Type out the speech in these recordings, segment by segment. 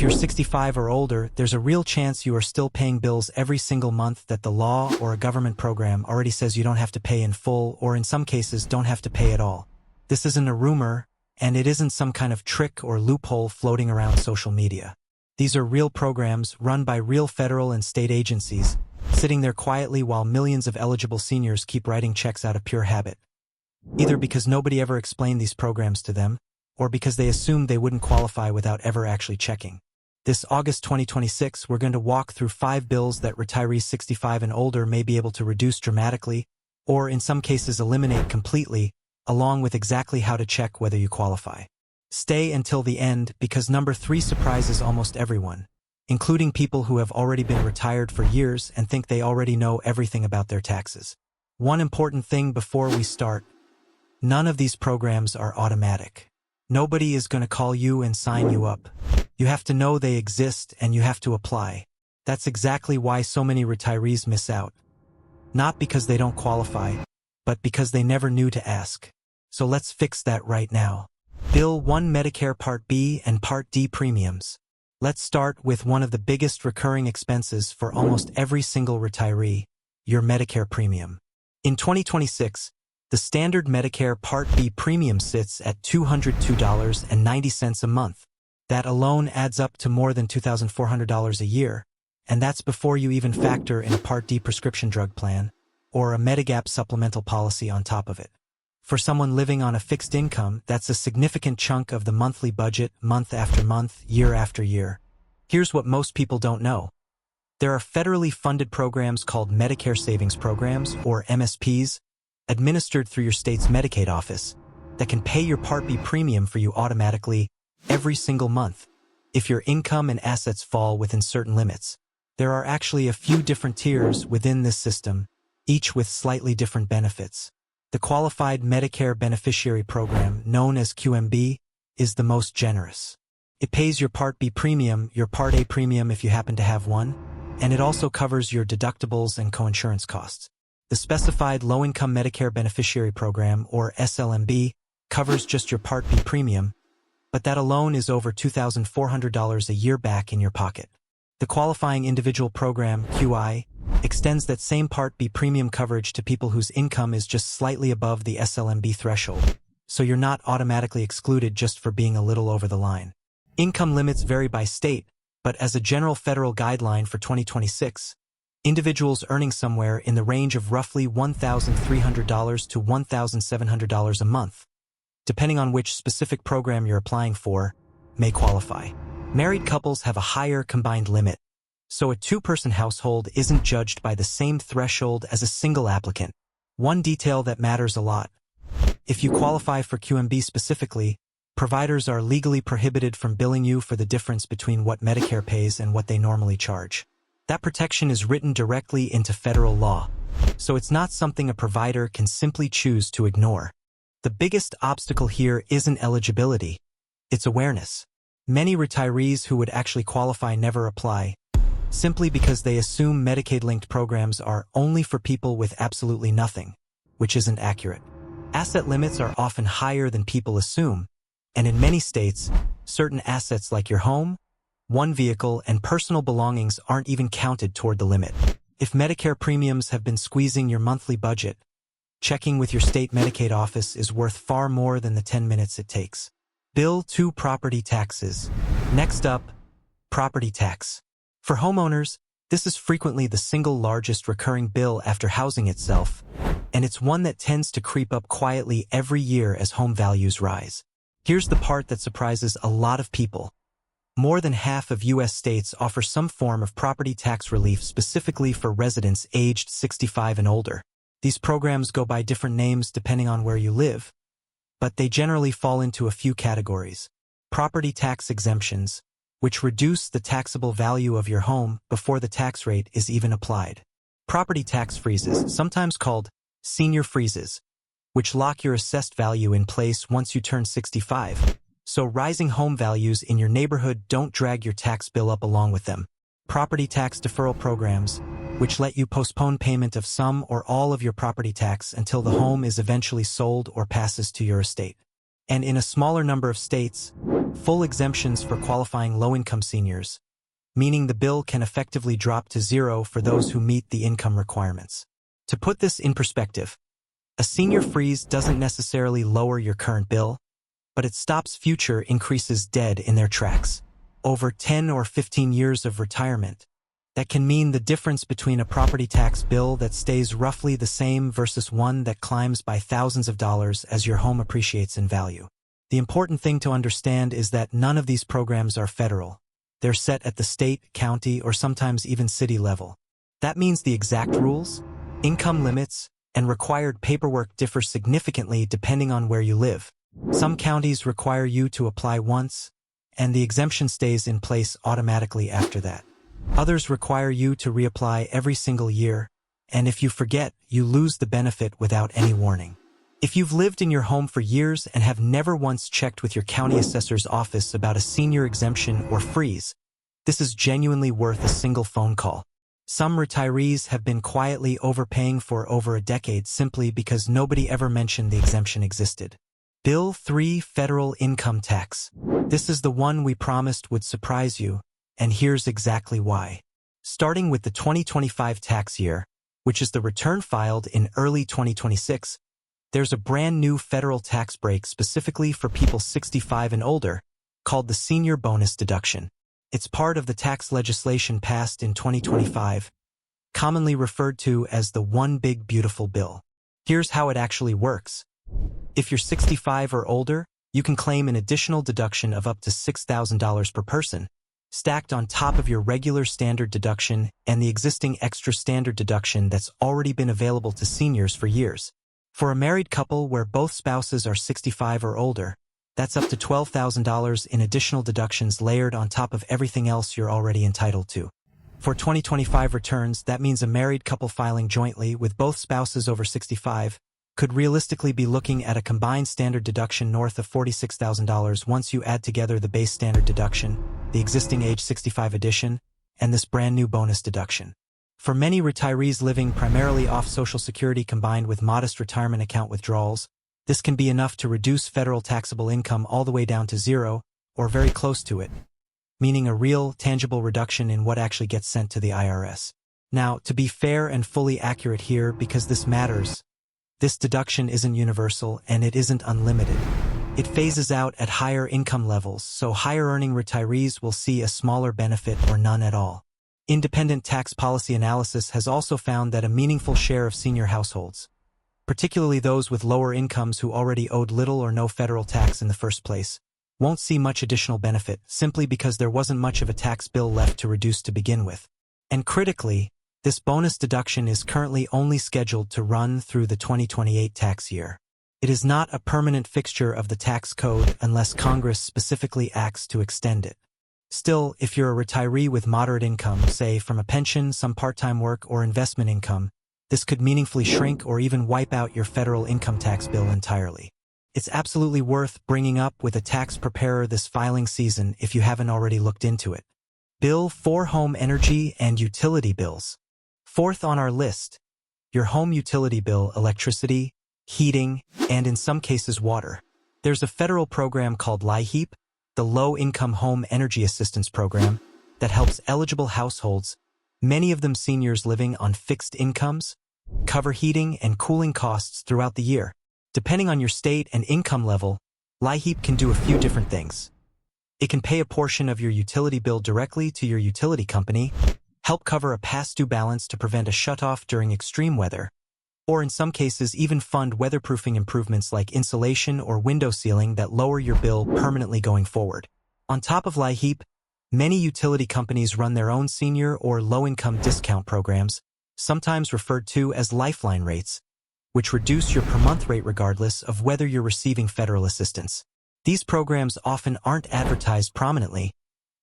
you're 65 or older, there's a real chance you are still paying bills every single month that the law or a government program already says you don't have to pay in full, or in some cases don't have to pay at all. This isn't a rumor, and it isn't some kind of trick or loophole floating around social media. These are real programs run by real federal and state agencies, sitting there quietly while millions of eligible seniors keep writing checks out of pure habit. Either because nobody ever explained these programs to them, or because they assumed they wouldn't qualify without ever actually checking. This August 2026, we're going to walk through 5 bills that retirees 65 and older may be able to reduce dramatically, or in some cases eliminate completely, along with exactly how to check whether you qualify. Stay until the end, because number 3 surprises almost everyone, including people who have already been retired for years and think they already know everything about their taxes. One important thing before we start: none of these programs are automatic. Nobody is going to call you and sign you up. You have to know they exist and you have to apply. That's exactly why so many retirees miss out. Not because they don't qualify, but because they never knew to ask. So let's fix that right now. Bill 1: Medicare Part B and Part D premiums. Let's start with one of the biggest recurring expenses for almost every single retiree: your Medicare premium. In 2026, the standard Medicare Part B premium sits at $202.90 a month. That alone adds up to more than $2,400 a year, and that's before you even factor in a Part D prescription drug plan or a Medigap supplemental policy on top of it. For someone living on a fixed income, that's a significant chunk of the monthly budget, month after month, year after year. Here's what most people don't know. There are federally funded programs called Medicare Savings Programs, or MSPs, administered through your state's Medicaid office, that can pay your Part B premium for you automatically every single month, if your income and assets fall within certain limits. There are actually a few different tiers within this system, each with slightly different benefits. The Qualified Medicare Beneficiary Program, known as QMB, is the most generous. It pays your Part B premium, your Part A premium if you happen to have one, and it also covers your deductibles and coinsurance costs. The Specified Low-Income Medicare Beneficiary Program, or SLMB, covers just your Part B premium, but that alone is over $2,400 a year back in your pocket. The Qualifying Individual Program, QI, extends that same Part B premium coverage to people whose income is just slightly above the SLMB threshold, so you're not automatically excluded just for being a little over the line. Income limits vary by state, but as a general federal guideline for 2026, individuals earning somewhere in the range of roughly $1,300 to $1,700 a month, depending on which specific program you're applying for, may qualify. Married couples have a higher combined limit, so a 2-person household isn't judged by the same threshold as a single applicant. One detail that matters a lot: if you qualify for QMB specifically, providers are legally prohibited from billing you for the difference between what Medicare pays and what they normally charge. That protection is written directly into federal law, so it's not something a provider can simply choose to ignore. The biggest obstacle here isn't eligibility, it's awareness. Many retirees who would actually qualify never apply, simply because they assume Medicaid-linked programs are only for people with absolutely nothing, which isn't accurate. Asset limits are often higher than people assume, and in many states, certain assets like your home, one vehicle, and personal belongings aren't even counted toward the limit. If Medicare premiums have been squeezing your monthly budget, checking with your state Medicaid office is worth far more than the 10 minutes it takes. Bill 2: Property Taxes. Next up, property tax. For homeowners, this is frequently the single largest recurring bill after housing itself, and it's one that tends to creep up quietly every year as home values rise. Here's the part that surprises a lot of people. More than half of U.S. states offer some form of property tax relief specifically for residents aged 65 and older. These programs go by different names depending on where you live, but they generally fall into a few categories. Property tax exemptions, which reduce the taxable value of your home before the tax rate is even applied. Property tax freezes, sometimes called senior freezes, which lock your assessed value in place once you turn 65, so rising home values in your neighborhood don't drag your tax bill up along with them. Property tax deferral programs, which let you postpone payment of some or all of your property tax until the home is eventually sold or passes to your estate. and in a smaller number of states, full exemptions for qualifying low-income seniors, meaning the bill can effectively drop to zero for those who meet the income requirements. To put this in perspective, a senior freeze doesn't necessarily lower your current bill, but it stops future increases dead in their tracks. Over 10 or 15 years of retirement, that can mean the difference between a property tax bill that stays roughly the same versus one that climbs by thousands of dollars as your home appreciates in value. The important thing to understand is that none of these programs are federal. They're set at the state, county, or sometimes even city level. That means the exact rules, income limits, and required paperwork differ significantly depending on where you live. Some counties require you to apply once, and the exemption stays in place automatically after that. Others require you to reapply every single year, and if you forget, you lose the benefit without any warning. If you've lived in your home for years and have never once checked with your county assessor's office about a senior exemption or freeze, this is genuinely worth a single phone call. Some retirees have been quietly overpaying for over a decade simply because nobody ever mentioned the exemption existed. Bill 3 Federal Income Tax. This is the one we promised would surprise you, and here's exactly why. Starting with the 2025 tax year, which is the return filed in early 2026, there's a brand new federal tax break specifically for people 65 and older, called the Senior Bonus Deduction. It's part of the tax legislation passed in 2025, commonly referred to as the One Big Beautiful Bill. Here's how it actually works. If you're 65 or older, you can claim an additional deduction of up to $6,000 per person, stacked on top of your regular standard deduction and the existing extra standard deduction that's already been available to seniors for years. For a married couple where both spouses are 65 or older, that's up to $12,000 in additional deductions layered on top of everything else you're already entitled to. For 2025 returns, that means a married couple filing jointly with both spouses over 65 could realistically be looking at a combined standard deduction north of $46,000 once you add together the base standard deduction, the existing age 65 addition, and this brand new bonus deduction. For many retirees living primarily off Social Security combined with modest retirement account withdrawals, this can be enough to reduce federal taxable income all the way down to zero, or very close to it, meaning a real, tangible reduction in what actually gets sent to the IRS. Now, to be fair and fully accurate here, because this matters, this deduction isn't universal and it isn't unlimited. It phases out at higher income levels, so higher-earning retirees will see a smaller benefit or none at all. Independent tax policy analysis has also found that a meaningful share of senior households, particularly those with lower incomes who already owed little or no federal tax in the first place, won't see much additional benefit simply because there wasn't much of a tax bill left to reduce to begin with. And critically, this bonus deduction is currently only scheduled to run through the 2028 tax year. It is not a permanent fixture of the tax code unless Congress specifically acts to extend it. Still, if you're a retiree with moderate income, say from a pension, some part-time work, or investment income, this could meaningfully shrink or even wipe out your federal income tax bill entirely. It's absolutely worth bringing up with a tax preparer this filing season if you haven't already looked into it. Bill 4 Home Energy and Utility Bills. Fourth on our list, your home utility bill, electricity, heating, and in some cases water. There's a federal program called LIHEAP, the Low-Income Home Energy Assistance Program, that helps eligible households, many of them seniors living on fixed incomes, cover heating and cooling costs throughout the year. Depending on your state and income level, LIHEAP can do a few different things. It can pay a portion of your utility bill directly to your utility company, help cover a past due balance to prevent a shutoff during extreme weather, or in some cases even fund weatherproofing improvements like insulation or window sealing that lower your bill permanently going forward. On top of LIHEAP, many utility companies run their own senior or low-income discount programs, sometimes referred to as lifeline rates, which reduce your per-month rate regardless of whether you're receiving federal assistance. These programs often aren't advertised prominently.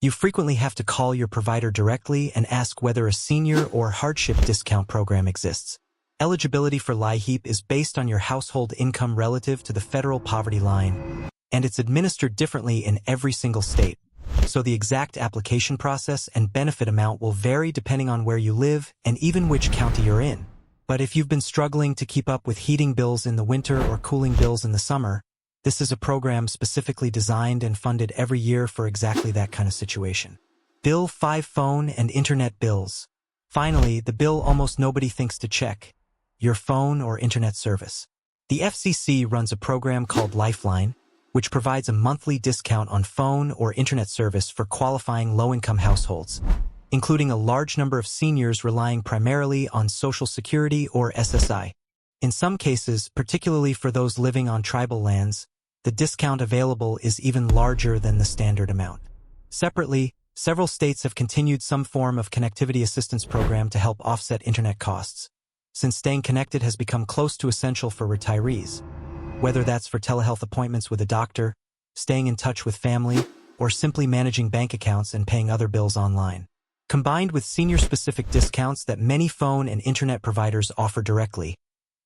You frequently have to call your provider directly and ask whether a senior or hardship discount program exists. Eligibility for LIHEAP is based on your household income relative to the federal poverty line, and it's administered differently in every single state, so the exact application process and benefit amount will vary depending on where you live and even which county you're in. But if you've been struggling to keep up with heating bills in the winter or cooling bills in the summer, This is a program specifically designed and funded every year for exactly that kind of situation. Bill 5 phone and internet bills. Finally, the bill almost nobody thinks to check: your phone or internet service. The FCC runs a program called Lifeline, which provides a monthly discount on phone or internet service for qualifying low-income households, including a large number of seniors relying primarily on Social Security or SSI. In some cases, particularly for those living on tribal lands, the discount available is even larger than the standard amount. Separately, several states have continued some form of connectivity assistance program to help offset internet costs, since staying connected has become close to essential for retirees, whether that's for telehealth appointments with a doctor, staying in touch with family, or simply managing bank accounts and paying other bills online. Combined with senior-specific discounts that many phone and internet providers offer directly,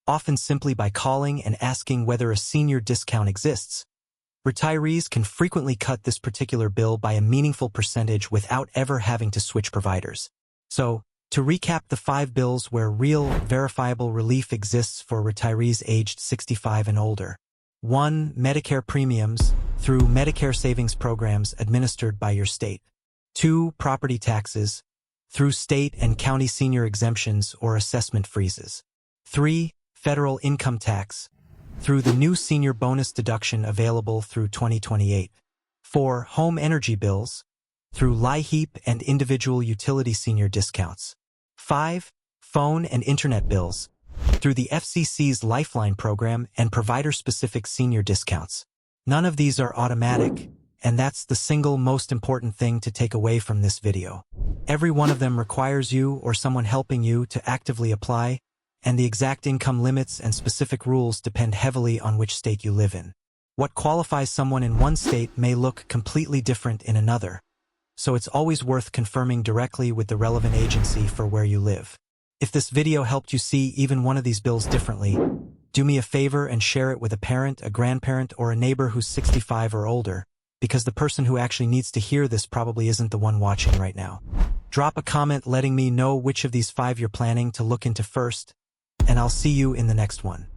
often simply by calling and asking whether a senior discount exists, retirees can frequently cut this particular bill by a meaningful percentage without ever having to switch providers. So, to recap the 5 bills where real, verifiable relief exists for retirees aged 65 and older. 1. Medicare premiums through Medicare savings programs administered by your state. 2. Property taxes through state and county senior exemptions or assessment freezes. 3. Federal income tax through the new senior bonus deduction available through 2028. 4. Home energy bills through LIHEAP and individual utility senior discounts. 5. Phone and internet bills through the FCC's Lifeline program and provider-specific senior discounts. None of these are automatic, and that's the single most important thing to take away from this video. Every one of them requires you or someone helping you to actively apply, and the exact income limits and specific rules depend heavily on which state you live in. What qualifies someone in one state may look completely different in another, so it's always worth confirming directly with the relevant agency for where you live. If this video helped you see even one of these bills differently, do me a favor and share it with a parent, a grandparent, or a neighbor who's 65 or older, because the person who actually needs to hear this probably isn't the one watching right now. Drop a comment letting me know which of these 5 you're planning to look into first, and I'll see you in the next one.